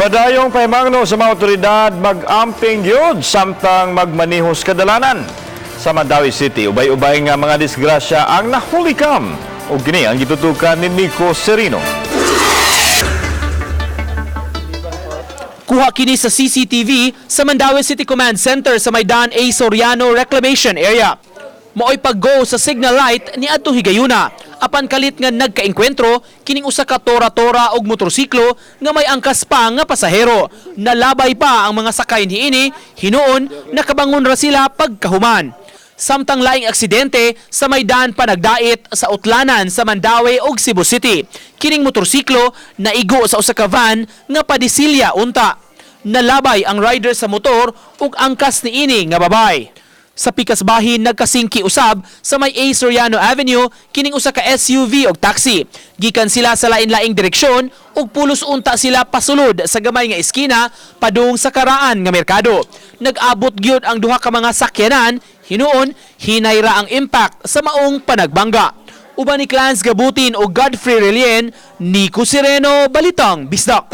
Padayong pahimangno sa mga otoridad mag-amping yun samtang magmanihos kadalanan. Sa Mandawi City, ubay-ubay nga mga disgrasya ang nahulikam. O gini ang gitutukan ni Nico Serino. Kuha kini sa CCTV sa Mandawi City Command Center sa Maidan A. Soriano Reclamation Area. Maoy pag-go sa signal light ni adto higayuna. Apan kalit nga nagkaengkwentro kining usa ka tora-tora og motorsiklo nga may angkas pa nga pasahero. Nalabay pa ang mga sakay niini, hinuon nakabangon ra sila pagkahuman. Samtang laing aksidente sa Maidan pa nagdait sa Utlanan sa Mandawi ug Cebu City. Kining motorsiklo naigo sa usa ka van nga padisilya unta. Nalabay ang rider sa motor ug angkas niini nga babay. Sa pikas bahin nagkasingki usab sa may A. Soriano Avenue kining usa ka SUV ug taxi. Gikan sila sa lain-laing direksyon ug pulos unta sila pasulod sa gamay nga eskina padung sa karaan nga merkado. Nag-abot gyud ang duha ka mga sakyanan, hinuon hinay ra ang impact sa maong panagbangga. Uban ni Clarence Gabutin o Godfrey Relien, Nico Sereno, Balitang Bisdak.